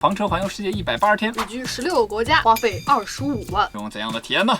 房车环游世界180天，旅居16个国家，花费25万。用怎样的体验呢？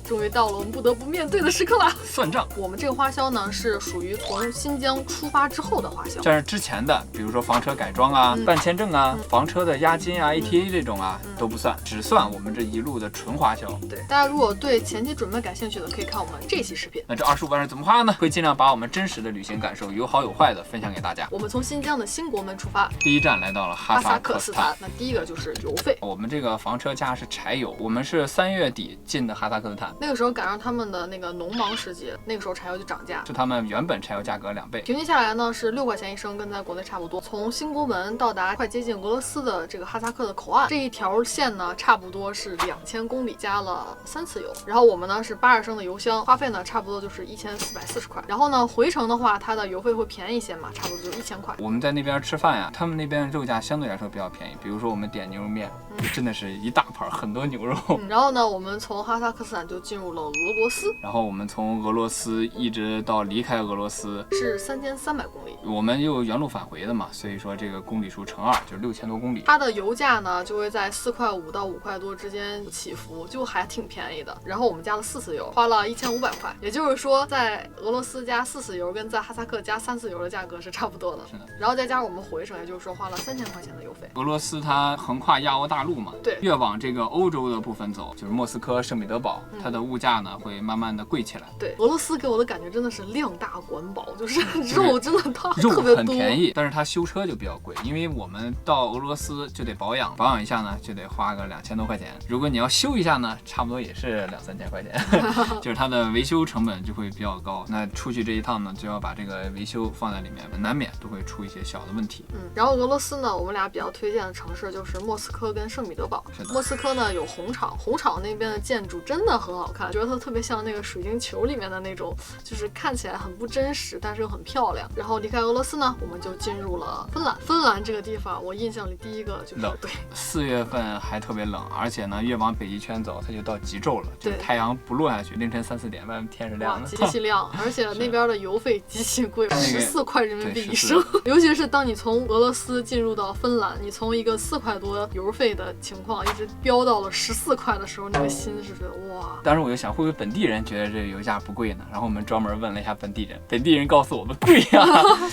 终于到了我们不得不面对的时刻了。算账。我们这个花销呢，是属于从新疆出发之后的花销。像是之前的，比如说房车改装啊、办签证啊、房车的押金啊、ATA 这种啊都不算，只算我们这一路的纯花销。对，大家如果对前期准备感兴趣的，可以看我们这期视频。那这25万是怎么花呢？会尽量把我们真实的旅行感受，有好有坏的分享给大家。我们从新疆的新国门出发，第一站来到了哈萨克斯坦。那第一个就是油费。我们这个房车加是柴油，我们是3月底进的哈萨克斯坦，那个时候赶上他们的那个农忙时节，那个时候柴油就涨价，是他们原本柴油价格2倍。平均下来呢是6块钱一升，跟在国内差不多。从新国门到达快接近俄罗斯的这个哈萨克的口岸，这一条线呢差不多是2000公里，加了3次油。然后我们呢是80升的油箱，花费呢差不多就是1440块。然后呢回程的话，它的油费会便宜一些嘛，差不多就1000块。我们在那边吃饭呀，他们那边肉价相对来说比较便宜，比如说我们点牛肉面，真的是一大盘很多牛肉。然后呢，我们从哈萨克斯坦就进入了俄罗斯，然后我们从俄罗斯一直到离开俄罗斯是3300公里。我们又原路返回的嘛，所以说这个公里数乘2就是6000多公里。它的油价呢就会在4块5到5块多之间起伏，就还挺便宜的。然后我们加了4次油，花了1500块，也就是说在俄罗斯加4次油跟在哈萨克加3次油的价格是差不多的。是的。然后再加上我们回程，也就是说花了3000块钱的油费。俄罗斯它横跨亚欧大陆嘛，对，越往这个欧洲的部分走，就是莫斯科、圣彼得堡，它的物价呢会慢慢的贵起来。对，俄罗斯给我的感觉真的是量大管饱，就是肉真的特别多，肉很便宜，但是它修车就比较贵，因为我们到俄罗斯就得保养，保养一下呢就得花个2000多块钱。如果你要修一下呢，差不多也是2、3千块钱，就是它的维修成本就会比较高。那出去这一趟呢，就要把这个维修放在里面，难免都会出一些小的问题。然后俄罗斯呢，我们俩比较推荐的城市就是莫斯科跟圣彼得堡。莫斯科呢有红场，红场那边的建筑真的很好看，觉得它特别像那个水晶球里面的那种，就是看起来很不真实，但是又很漂亮。然后离开俄罗斯呢，我们就进入了芬兰。芬兰这个地方，我印象里第一个就是冷，对，4月份还特别冷，而且呢，越往北极圈走，它就到极昼了，就是太阳不落下去，凌晨3、4点，外面天是亮的，极其亮，而且那边的油费极其贵，14块人民币一升。尤其是当你从俄罗斯进入到芬兰，你从一个4块多油费的情况，一直飙到了14块的时候，那个心是觉得哇！当时我就想，会不会本地人觉得这个油价不贵呢？然后我们专门问了一下本地人，本地人告诉我们贵呀，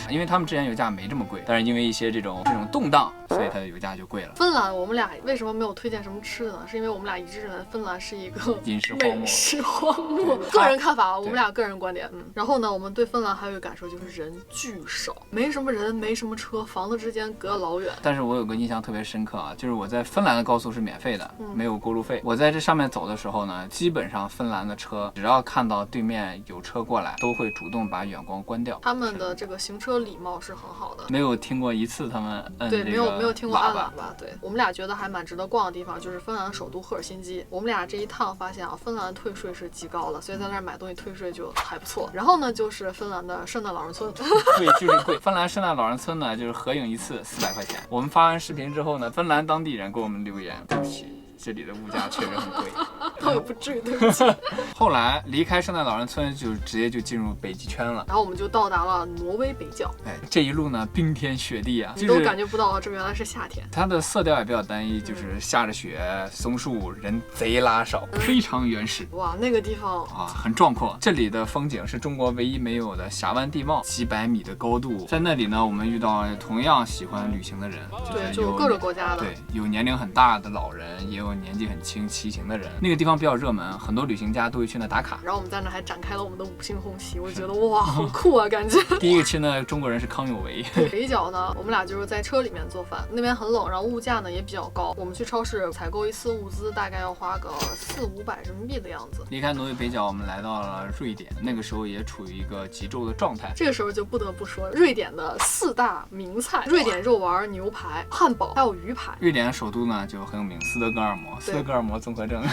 因为他们之前油价没这么贵，但是因为一些这种动荡，所以它的油价就贵了。芬兰我们俩为什么没有推荐什么吃的呢？是因为我们俩一致认为芬兰是一个饮食荒漠。美食荒漠，个人看法，我们俩个人观点。然后呢，我们对芬兰还有一个感受就是人巨少，没什么人，没什么车，房子之间隔老远。但是我有个印象特别深刻啊，就是我在芬兰的高速是免费的，没有过路费。我在这上面走的时候呢，基本上芬兰的车只要看到对面有车过来，都会主动把远光关掉。他们的这个行车礼貌是很好的，没有听过一次他们摁对，没有听过按喇叭。对，我们俩觉得还蛮值得逛的地方就是芬兰首都赫尔辛基。我们俩这一趟发现啊，芬兰退税是极高了，所以在那儿买东西退税就还不错。然后呢，就是芬兰的圣诞老人村，对，就是贵。芬兰圣诞老人村呢，就是合影一次400块钱。我们发完视频之后呢，芬兰当地人给我们留言，对不起，这里的物价确实很贵。倒也不至于，对不起。后来离开圣诞老人村，就直接就进入北极圈了。然后我们就到达了挪威北角。哎，这一路呢，冰天雪地啊，你都感觉不到这原来是夏天。它的色调也比较单一，就是下着雪，松树，人贼拉少，非常原始。哇，那个地方啊，很壮阔。这里的风景是中国唯一没有的峡湾地貌，几百米的高度。在那里呢，我们遇到同样喜欢旅行的人，对，就各个国家的。对，有年龄很大的老人，也有年纪很轻骑行的人。那个地地方比较热门，很多旅行家都会去那打卡。然后我们在那还展开了我们的5星红旗，我觉得哇，好酷啊，感觉。第一个去呢，中国人是康有为。北角呢，我们俩就是在车里面做饭，那边很冷，然后物价呢也比较高。我们去超市采购一次物资，大概要花个400-500人民币的样子。离开挪威北角，我们来到了瑞典，那个时候也处于一个极昼的状态。这个时候就不得不说瑞典的4大名菜：瑞典肉丸、牛排、汉堡，还有鱼排。瑞典首都呢就很有名，斯德哥尔摩，斯德哥尔摩综合症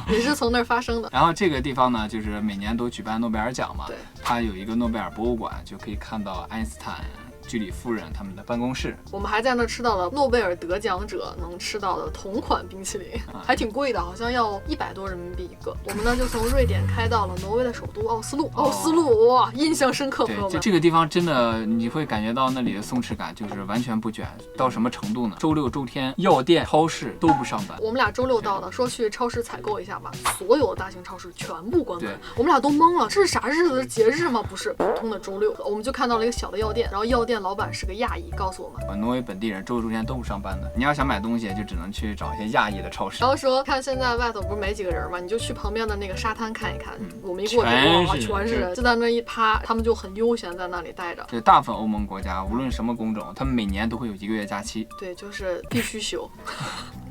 也是从那儿发生的。然后这个地方呢，就是每年都举办诺贝尔奖嘛，对，它有一个诺贝尔博物馆，就可以看到爱因斯坦、居里夫人他们的办公室。我们还在那吃到了诺贝尔得奖者能吃到的同款冰淇淋，还挺贵的，好像要100多人民币一个。我们呢就从瑞典开到了挪威的首都奥斯陆。奥斯陆哇，印象深刻，朋友们。就这个地方真的你会感觉到那里的松弛感，就是完全不卷，到什么程度呢？周六周天药店、超市都不上班。我们俩周六到的，说去超市采购一下吧，所有的大型超市全部关门。对，我们俩都懵了，这是啥日子？节日吗？不是，普通的周六。我们就看到了一个小的药店，然后药店老板是个亚裔，告诉我们，挪威本地人周六周天都不上班的，你要想买东西，就只能去找一些亚裔的超市。然后说，看现在外头不是没几个人嘛，你就去旁边的那个沙滩看一看。我们一过去，哇，全是人，就在那一趴，他们就很悠闲在那里待着。这大部分欧盟国家，无论什么工种，他们每年都会有1个月假期。对，就是必须休。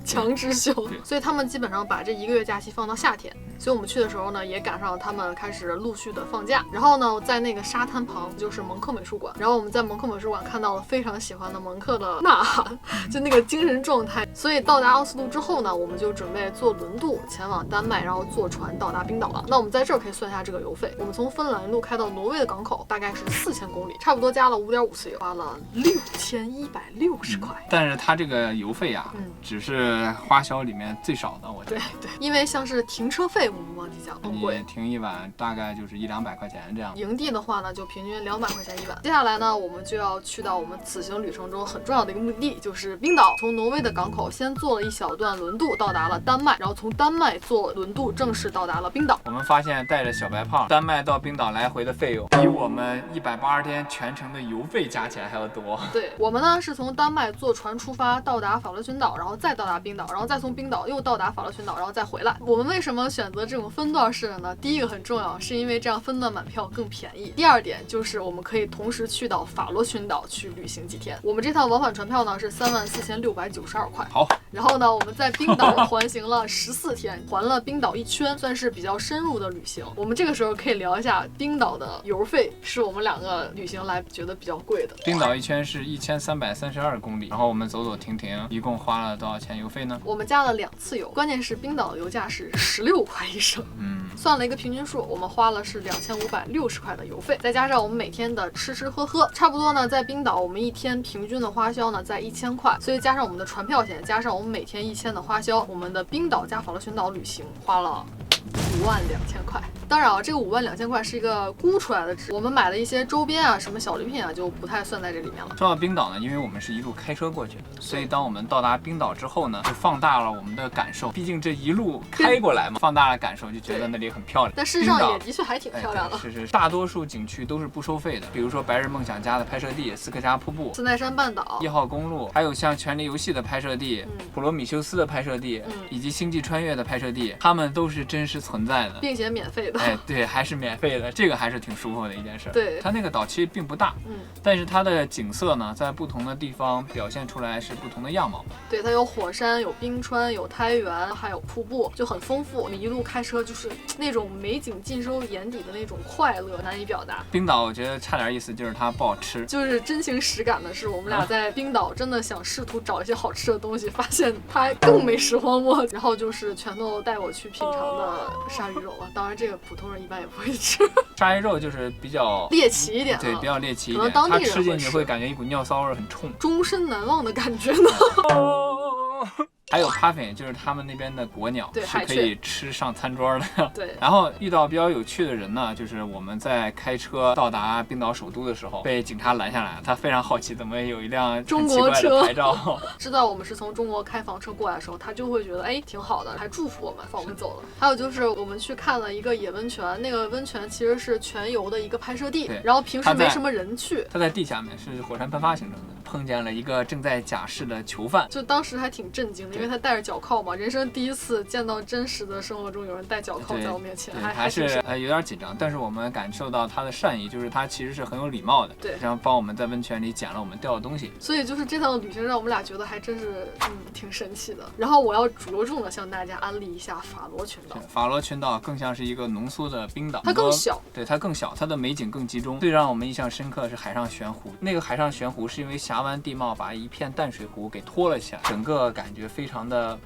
强制休，所以他们基本上把这1个月假期放到夏天。所以我们去的时候呢，也赶上他们开始陆续的放假。然后呢，在那个沙滩旁就是蒙克美术馆，然后我们在蒙克美术馆看到了非常喜欢的蒙克的呐喊，就那个精神状态。所以到达奥斯陆之后呢，我们就准备坐轮渡前往丹麦，然后坐船到达冰岛了。那我们在这儿可以算一下这个油费，我们从芬兰一路开到挪威的港口，大概是4000公里，差不多加了5.5次油，花了6160块。但是它这个油费啊，只是花销里面最少的，我觉得。对，因为像是停车费，我们忘记讲，很贵，你停一晚大概就是100-200块钱这样。营地的话呢，就平均200块钱一晚。接下来呢，我们就要去到我们此行旅程中很重要的一个目的地，就是冰岛。从挪威的港口先坐了一小段轮渡到达了丹麦，然后从丹麦坐轮渡正式到达了冰岛。我们发现带着小白胖，丹麦到冰岛来回的费用比我们180天全程的油费加起来还要多。对，我们呢是从丹麦坐船出发到达法罗群岛，然后再到达冰岛，然后再从冰岛又到达法罗群岛，然后再回来。我们为什么选择这种分段式的呢？第一个很重要，是因为这样分段买票更便宜。第二点就是我们可以同时去到法罗群岛去旅行几天。我们这趟往返船票呢是34692块。好，然后呢，我们在冰岛环行了14天，环了冰岛一圈，算是比较深入的旅行。我们这个时候可以聊一下冰岛的油费，是我们2个旅行来觉得比较贵的。冰岛一圈是1332公里，然后我们走走停停，一共花了多少钱油费呢？我们加了2次油，关键是冰岛的油价是16块一升。算了一个平均数，我们花了是2560块的油费，再加上我们每天的吃吃喝喝，差不多呢，在冰岛我们一天平均的花销呢在1000块，所以加上我们的船票钱，加上我们每天1000的花销，我们的冰岛加法罗群岛旅行花了52000块。当然啊，这个52000块是一个估出来的值，我们买的一些周边啊、什么小礼品啊，就不太算在这里面了。说到冰岛呢，因为我们是一路开车过去的，所以当我们到达冰岛之后呢，就放大了我们的感受。毕竟这一路开过来嘛，放大了感受，就觉得那里很漂亮。但事实上也的确还挺漂亮的。是，大多数景区都是不收费的，比如说白日梦想家的拍摄地斯科加瀑布、斯奈山半岛、1号公路，还有像权力游戏的拍摄地、普罗米修斯的拍摄地，以及星际穿越的拍摄地，他们都是真实存在的，并且免费的。对，还是免费的，这个还是挺舒服的一件事。对，它那个岛其实并不大，但是它的景色呢，在不同的地方表现出来是不同的样貌。对，它有火山，有冰川，有苔原，还有瀑布，就很丰富。我们一路开车就是那种美景尽收眼底的那种快乐，难以表达。冰岛我觉得差点意思，就是它不好吃。就是真情实感的是，我们俩在冰岛真的想试图找一些好吃的东西，发现它更美食荒漠。然后就是全都带我去品尝的鲨鱼肉了，当然这个普通人一般也不会吃。鲨鱼肉就是比较猎奇一点，对，比较猎奇一点，可能当地人它吃进去会感觉一股尿骚味，很冲，终身难忘的感觉呢。还有 puffin， 就是他们那边的国鸟，是可以吃上餐桌的。对。然后遇到比较有趣的人呢，就是我们在开车到达冰岛首都的时候，被警察拦下来，他非常好奇怎么有一辆中国车牌照。知道我们是从中国开房车过来的时候，他就会觉得挺好的，还祝福我们，放我们走了。还有就是我们去看了一个野温泉，那个温泉其实是全游的一个拍摄地，然后平时没什么人去。它在地下面，是火山喷发形成的。碰见了一个正在假释的囚犯，就当时还挺震惊的，因为他戴着脚铐嘛，人生第一次见到真实的生活中有人戴脚铐在我面前，还是有点紧张，但是我们感受到他的善意，就是他其实是很有礼貌的，对，然后帮我们在温泉里捡了我们掉的东西。所以就是这趟旅行让我们俩觉得还真是挺神奇的。然后我要着重的向大家安利一下法罗群岛。法罗群岛更像是一个浓缩的冰岛，它更小，对，它更小，它的美景更集中。最让我们印象深刻是海上悬湖，那个海上悬湖是因为峡湾地貌把一片淡水湖给托了起来，整个感觉非常的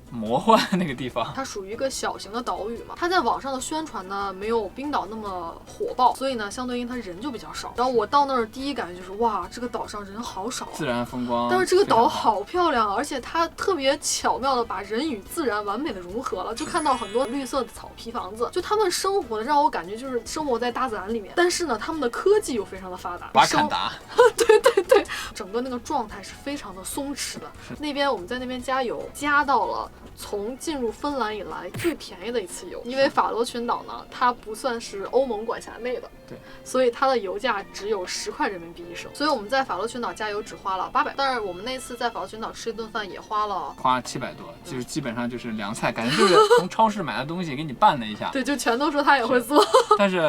魔幻。那个地方它属于一个小型的岛屿嘛，它在网上的宣传呢没有冰岛那么火爆，所以呢相对应它人就比较少。然后我到那儿第一感觉就是哇，这个岛上人好少，自然风光，但是这个岛好漂亮，而且它特别巧妙的把人与自然完美的融合了，就看到很多绿色的草皮房子，就他们生活的让我感觉就是生活在大自然里面，但是呢他们的科技又非常的发达，瓦坎达对对对，整个那个状态是非常的松弛的。那边我们在那边加油，加到了从进入芬兰以来最便宜的一次油，因为法罗群岛呢，它不算是欧盟管辖内的，对，所以它的油价只有10块人民币一升，所以我们在法罗群岛加油只花了800，但是我们那次在法罗群岛吃一顿饭也花了700多，就是基本上就是凉菜，感觉就是从超市买的东西给你拌了一下，对，就全都说他也会做。但是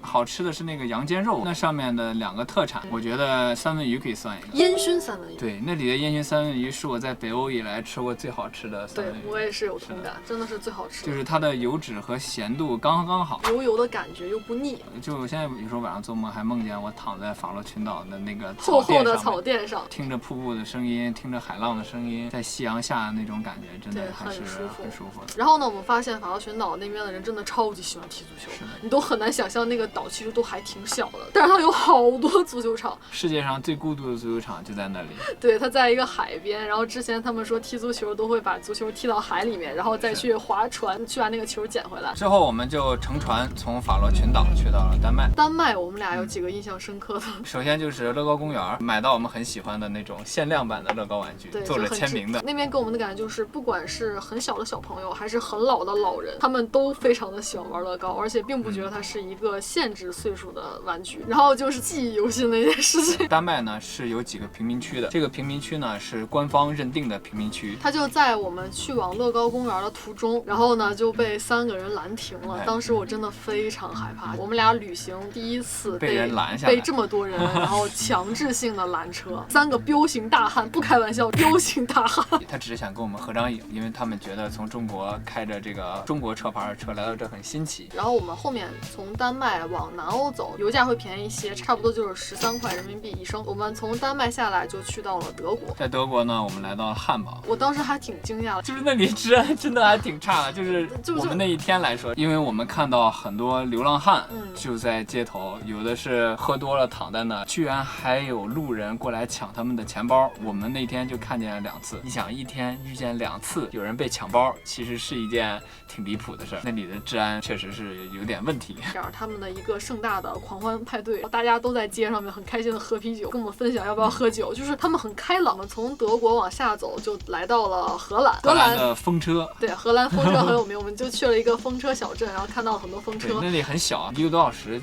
好吃的是那个羊肩肉，那上面的2个特产，我觉得三文鱼可以算一个，烟熏三文鱼，对，那里的烟熏三文鱼是我在北欧以来吃过最好吃的三文鱼，对我也是有同感，真的是最好吃的，就是它的油脂和咸度刚刚好，油油的感觉又不腻。就我现在有时候晚上做梦还梦见我躺在法罗群岛的那个厚厚的草垫上，听着瀑布的声音，听着海浪的声音，在夕阳下那种感觉真的还是很舒服的。然后呢，我们发现法罗群岛那边的人真的超级喜欢踢足球，你都很难想象那个岛其实都还挺小的，但是它有好多足球场，世界上最孤独的足球场就在那里。对，它在一个海边，然后之前他们说踢足球都会把足球踢到海里面，然后再去划船去把那个球捡回来。之后我们就乘船从法罗群岛去到了丹麦。丹麦我们俩有几个印象深刻的，首先就是乐高公园，买到我们很喜欢的那种限量版的乐高玩具，做了签名的。那边给我们的感觉就是，不管是很小的小朋友，还是很老的老人，他们都非常的喜欢玩乐高，而且并不觉得它是一个限制岁数的玩具。然后就是记忆犹新的一件事情。丹麦呢是有几个贫民区的，这个贫民区呢是官方认定的贫民区。它就在我们去往乐高公园的途中，然后呢就被3个人拦停了。当时我真的非常害怕，我们俩旅行第一次被人拦下来，被这么多人然后强制性的拦车，3个彪形大汉，不开玩笑，彪形大汉。他只是想跟我们合张影，因为他们觉得从中国开着这个中国车牌的车来到这很新奇。然后我们后面从丹麦往南欧走，油价会便宜一些，差不多就是13块人民币一升。我们从丹麦下来就去到了德国，在德国呢，我们来到了汉堡。我当时还挺惊讶的，就是那里治安真的还挺差的，就是我们那一天来说，因为我们看到很多流浪汉就在街头，有的是喝多了躺在那，居然还有路人过来抢他们的钱包。我们那天就看见了2次，你想一天遇见2次有人被抢包，其实是一件挺离谱的事儿。那里的治安确实是有点问题。这样他们的一个盛大的狂欢派对，大家都在街上面很开心的喝啤酒，跟我们分享要不要喝酒，就是他们很开朗。我们从德国往下走就来到了荷兰，荷兰的风车，对，荷兰风车很有名，我们就去了一个风车小镇，然后看到了很多风车。那里很小，1个多小时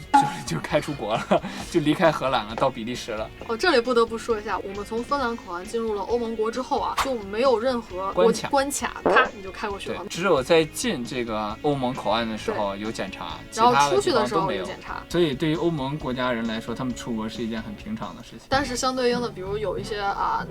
就开出国了，就离开荷兰了，到比利时了。这里不得不说一下，我们从芬兰口岸进入了欧盟国之后啊，就没有任何关卡，咔你就开过去了。只有在进这个欧盟口岸的时候有检查，然后出去的时候有检查。所以对于欧盟国家人来说，他们出国是一件很平常的事情。但是相对应的，比如有一些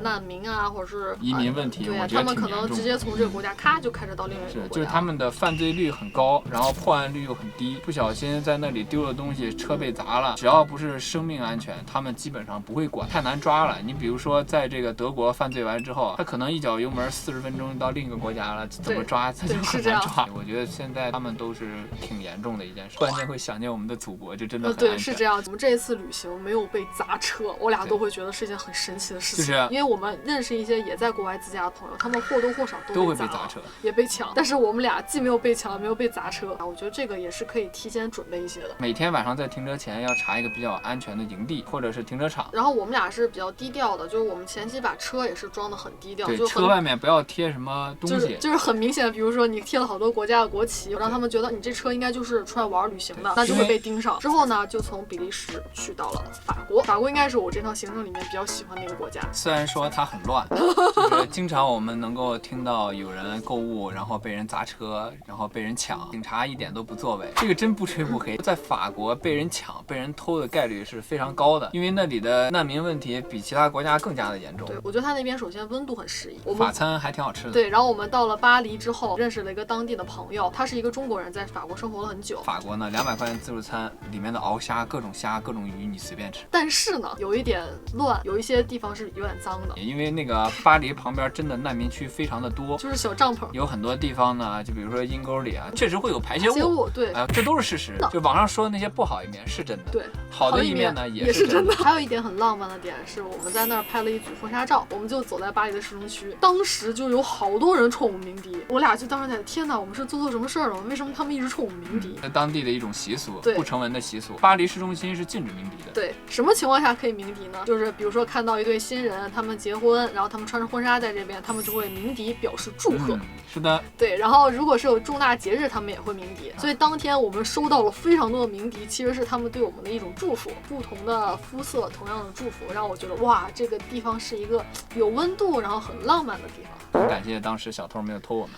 难民啊，或者是移民问题，对我觉得他们可能直接从这个国家咔就开着到另外一个国家。就是他们的犯罪率很高，然后破案率又很低，不小心在那里丢了东西，车被砸了，只要不是生命安全，他们基本上不会管，太难抓了。你比如说在这个德国犯罪完之后，他可能一脚油门40分钟到另一个国家了，怎么抓他就很难抓。我觉得现在他们都是挺严重的一件事，突然间会想念我们的祖国，就真的很安全。对，是这样。我们这一次旅行没有被砸车，我俩都会觉得是一件很神奇的事情。因为我们认识一些也在国外自驾的朋友，他们或多或少都会被砸车，也被抢。但是我们俩既没有被抢，也没有被砸车。我觉得这个也是可以提前准备一些的。每天晚上在停车前要查一个比较安全的营地或者是停车场。然后我们俩是比较低调的，就是我们前期把车也是装得很低调，对，车外面不要贴什么东西，就是很明显，比如说你贴了好多国家的国旗，让他们觉得你这车应该就是出来玩旅行的，那就会被盯上。之后呢，就从比利时去到了法国。法国应该是我这趟行程里面比较喜欢那个国家。虽然说它很乱，就是经常我们能够听到有人购物，然后被人砸车，然后被人抢，警察一点都不作为。这个真不吹不黑，在法国被人抢、被人偷的概率是非常高的，因为那里的难民问题比其他国家更加的严重。对，我觉得他那边首先温度很适宜，法餐还挺好吃的。对，然后我们到了巴黎之后，认识了一个当地的朋友，他是一个中国人，在法国生活了很久。法国呢，200块钱自助餐里面的鳌虾、各种虾、各种鱼，你随便吃。但是呢，有一点乱，有一些地方是有点脏的，因为那个巴黎旁边真的难民区非常的多，就是小帐篷，有很多地方呢，就比如说阴沟里啊，确实会有排泄物。对，这都是事实。就网上说的那些不好一面是真的，对，好的一面呢也是真的。还有一点很浪漫的点是，我们在那儿拍了一组婚纱照，我们就走在巴黎的市中区，当时就有好多人冲我们鸣笛，我俩就当时在天哪，我们是做错什么事儿了？为什么他们一直冲我们鸣笛？当地的一种习俗，对，不成文的习俗。巴黎市中心是禁止鸣笛的。对，什么情况下可以鸣笛呢？就是比如说看到一对新人，他们结婚，然后他们穿着婚纱在这边，他们就会鸣笛表示祝贺。是的。对，然后如果是有重大节日，他们也会鸣笛。所以当天我们收到了非常多的鸣笛，其实是他们对我们的一种祝福。不同的肤色，同样的祝福，让我觉得哇，这个地方是一个有温度，然后很浪漫的地方。很感谢当时小偷没有偷我们。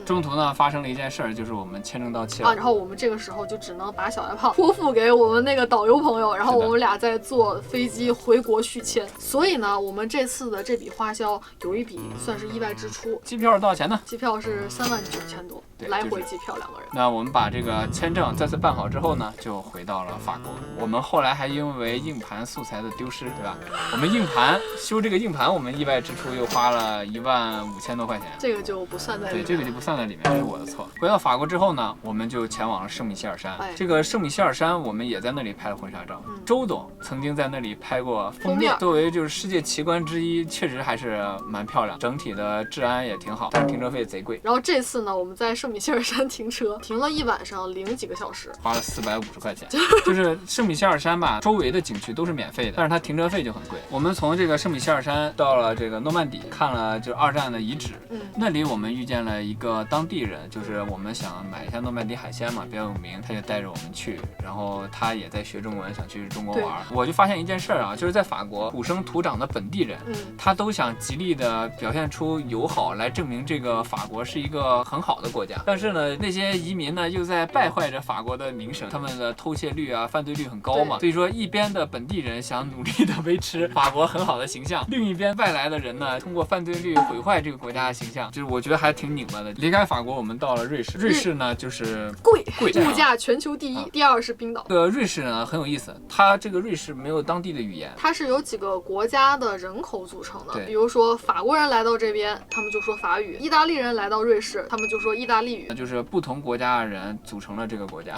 中途呢发生了一件事儿，就是我们签证到期了然后我们这个时候就只能把小白胖托付给我们那个导游朋友，然后我们俩再坐飞机回国续签。所以呢，我们这次的这笔花销有一笔算是意外支出。机票多少钱呢？机票是39000多，来回机票2个人。那我们把这个签证再次办好之后呢，就回到了法国。我们后来还因为硬盘素材的丢失，对吧？我们硬盘修这个硬盘，我们意外支出又花了15000多块钱。这个就不算在里面。对，这个就不算在里面，是我的错。回到法国之后呢，我们就前往了圣米歇尔山。这个圣米歇尔山，我们也在那里拍了婚纱照。周董曾经在那里拍过封面，作为就是世界奇观之一，确实还是蛮漂亮，整体的治安也挺好，但是停车费贼贵。然后这次呢，我们在圣米歇尔山停车，停了1晚上0几个小时，花了450块钱。就是圣米歇尔山吧，周围的景区都是免费的，但是它停车费就很贵。我们从这个圣米歇尔山到了这个诺曼底，看了就2战的遗址。那里我们遇见了一个当地人，就是我们想买一下诺曼底海鲜嘛，比较有名，他就带着我们去，然后他也在学中文，想去中国玩。我就发现一件事啊，就是在法国土生土长的本地人，他都想极力的表现出友好，来证明这个法国是一个很好的国家。但是呢，那些移民呢又在败坏着法国的名声，他们的偷窃率啊、犯罪率很高嘛，所以说一边的本地人想努力的维持法国很好的形象，另一边外来的人呢通过犯罪率毁坏这个国家的形象，就是我觉得还挺拧巴的。离开法国，我们到了瑞士，瑞士呢就是贵，物价全球第一，第二是冰岛。这个瑞士呢很有意思，它这个瑞士没有当地的语言，它是由几个国家的人口组成的。比如说法国人来到这边，他们就说法语；意大利人来到瑞士，他们就说意大利语。就是不同国家的人组成了这个国家，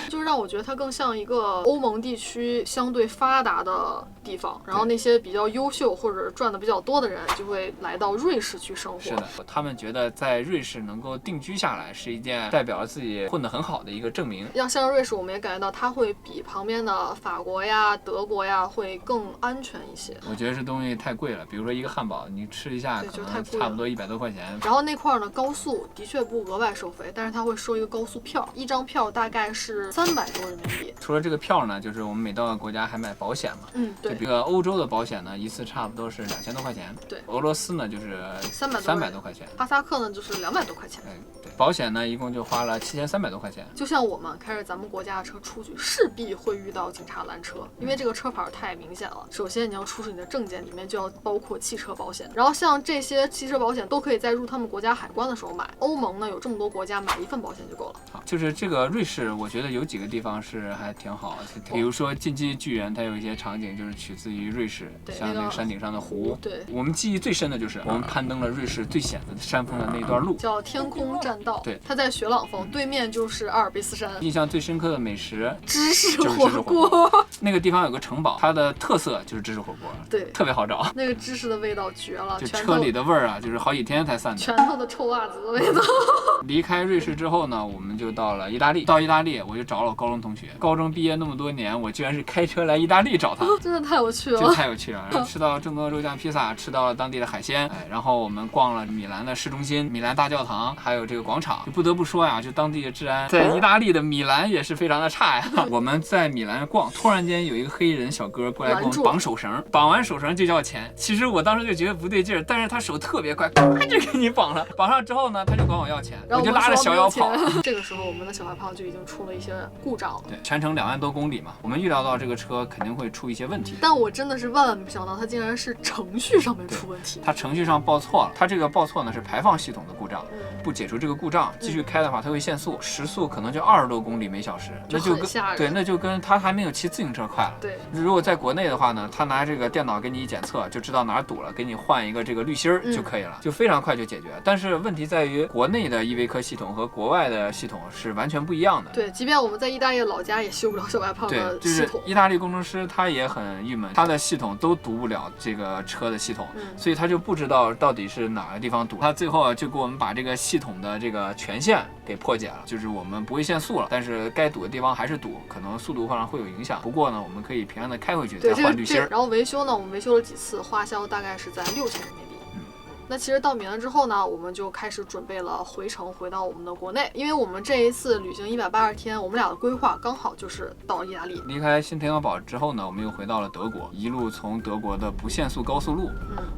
就是让我觉得它更像一个欧盟地区相对发达的地方，然后那些比较优秀或者赚的比较多的人就会来到瑞士去生活。是的，他们觉得在瑞士能够定居下来是一件代表自己混得很好的一个证明。像瑞士，我们也感觉到它会比旁边的法国呀、德国呀会更安全一些。我觉得这东西太贵了，比如说一个汉堡，你吃一下可能差不多100多块钱。然后那块呢，高速的确不额外收费，但是它会收一个高速票，一张票大概是300多人民币。除了这个票呢，就是我们每到个国家还买保险嘛。对。这个欧洲的保险呢，一次差不多是2000多块钱。对。俄罗斯呢就是300多块钱。哈萨克呢就是200多块钱。对。保险呢一共就花了7300多块钱。就像我们开着咱们国家的车出去，势必会遇到警察拦车，因为这个车牌太明显了。首先你要出示你的证件，里面就要包括汽车保险。然后像这些汽车保险都可以在入他们国家海关的时候买。欧盟呢有这么多国家，买一份保险就够了。好，就是这个瑞士，我觉得有几个地方是还挺好，比如说《进击巨人》，它有一些场景就是取自于瑞士，像那个山顶上的湖。对，我们记忆最深的就是我们攀登了瑞士最险的山峰的那段路，叫天空栈道。对，它在雪朗峰对面就是阿尔卑斯山。印象最深刻的美食，芝士火锅。那个地方有个城堡，它的特色就是芝士火锅，对，特别好找。那个芝士的味道绝了，就车里的味儿啊，就是好几天才散的。拳头的臭袜子的味道。离开瑞士之后呢，我们就到了意大利。到意大利，我就找了我高中同学。高中毕业那么多年，我居然是开车来意大利找他，真的太有趣了，这太有趣了。然后吃到正宗的肉酱披萨，吃到了当地的海鲜，然后我们逛了米兰的市中心、米兰大教堂，还有这个广场。就不得不说呀，就当地的治安在意大利的米兰也是非常的差呀。我们在米兰逛，突然间有一个黑人小哥过来给我们绑手绳，绑完手绳就要钱。其实我当时就觉得不对劲儿，但是他手特别快，就给你绑了。绑上之后呢，他就管我要钱，我就拉着小腰跑。这个时候我们的小白胖就已经出了一些故障了。对，全程2万多公里嘛，我们预料到这个车肯定会出一些问题。但我真的是万万没想到，它竟然是程序上面出问题。它程序上报错了，它这个报错呢是排放系统的故障。不解除这个故障，继续开的话，它会限速，时速可能就20多公里每小时，那就跟那就跟他还没有骑自行车快了。对，如果在国内的话呢，他拿这个电脑给你一检测，就知道哪儿堵了，给你换一个这个滤芯就可以了，就非常快就解决。但是问题在于，国内的依维柯系统和国外的系统是完全不一样的。对，即便我们在意大利的老家也修不了小白胖的系统。就是意大利工程师他也很郁闷，他的系统都读不了这个车的系统，所以他就不知道到底是哪个地方堵。他最后就给我们把这个系统的这个权限给破解了，就是我们不会限速了，但是该堵的地方还是堵，可能速度上会有影响。不过呢，我们可以平安的开回去再换滤芯。然后维修呢，我们维修了几次，花销大概是在6000人民币。那其实到米兰之后呢，我们就开始准备了回程，回到我们的国内。因为我们这一次旅行180天，我们俩的规划刚好就是到意大利。离开新天鹅堡之后呢，我们又回到了德国，一路从德国的不限速高速路，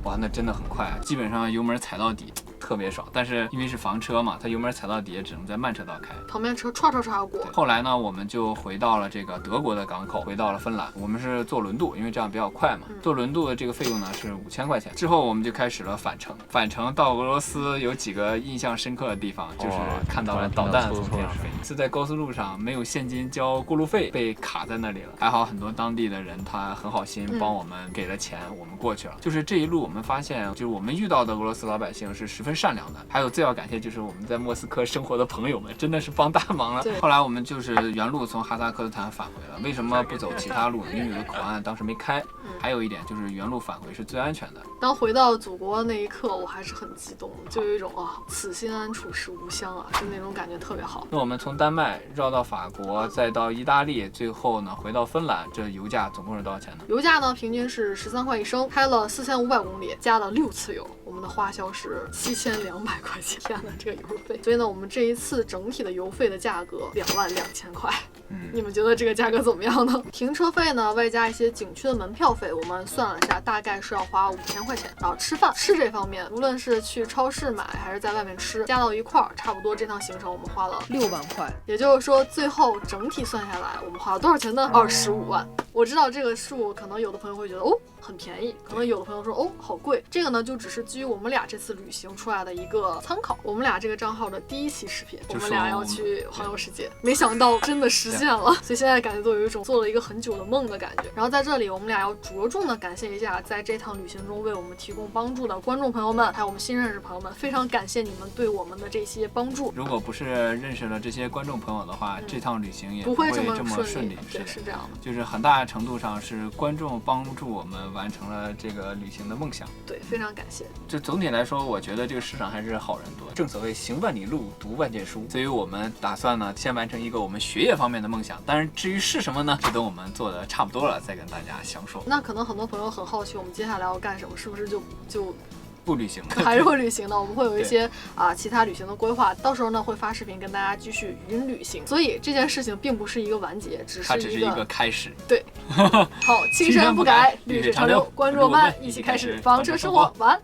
哇，那真的很快啊，基本上油门踩到底。特别爽，但是因为是房车嘛，它油门踩到底也只能在慢车道开，旁边车唰唰唰过。后来呢，我们就回到了这个德国的港口，回到了芬兰。我们是坐轮渡，因为这样比较快嘛。坐轮渡的这个费用呢是5000块钱。之后我们就开始了返程。返程到俄罗斯有几个印象深刻的地方，就是看到了导弹从天上飞。是在高速路上没有现金交过路费，被卡在那里了。还好很多当地的人他很好心，帮我们给了钱，我们过去了。就是这一路我们发现，就是我们遇到的俄罗斯老百姓是十分善良的。还有最要感谢就是我们在莫斯科生活的朋友们，真的是帮大忙了。后来我们就是原路从哈萨克斯坦返回了。为什么不走其他路呢？因为有的口岸当时没开。还有一点就是原路返回是最安全的。当回到祖国那一刻，我还是很激动，就有一种此心安处是吾乡啊，就那种感觉特别好。那我们从丹麦绕到法国，再到意大利，最后呢回到芬兰，这油价总共是多少钱呢？油价呢平均是13块1升，开了4500公里，加了6次油，我们的花销是7200块钱。天哪，这个油费！所以呢，我们这一次整体的油费的价格22000块。你们觉得这个价格怎么样呢？停车费呢，外加一些景区的门票费，我们算了一下，大概是要花5000块钱。然后吃这方面，无论是去超市买还是在外面吃，加到一块儿，差不多这趟行程我们花了6万块。也就是说，最后整体算下来，我们花了多少钱呢？25万。我知道这个数，可能有的朋友会觉得很便宜，可能有的朋友说好贵。这个呢，就只是基于我们俩这次旅行出来的一个参考。我们俩这个账号的第1期视频，我们俩要去环游世界，没想到真的实现了，所以现在感觉都有一种做了一个很久的梦的感觉。然后在这里，我们俩要着重的感谢一下，在这趟旅行中为我们提供帮助的观众朋友们，还有我们新认识朋友们，非常感谢你们对我们的这些帮助。如果不是认识了这些观众朋友的话，这趟旅行也不会这么顺利。对，是这样的，就是很大程度上是观众帮助我们完成了这个旅行的梦想。对，非常感谢。就总体来说，我觉得这个市场还是好人多。正所谓行万里路，读万卷书。所以我们打算呢，先完成一个我们学业方面的梦想。当然，至于是什么呢，就等我们做的差不多了，再跟大家详说。那可能很多朋友很好奇，我们接下来要干什么？是不是就不旅行还是会旅行的？我们会有一些其他旅行的规划，到时候呢会发视频跟大家继续语音旅行。所以这件事情并不是一个完结，它只是一个开始。对，好，青山不改，绿水长流，关注我们，一起开始房车生活，晚安。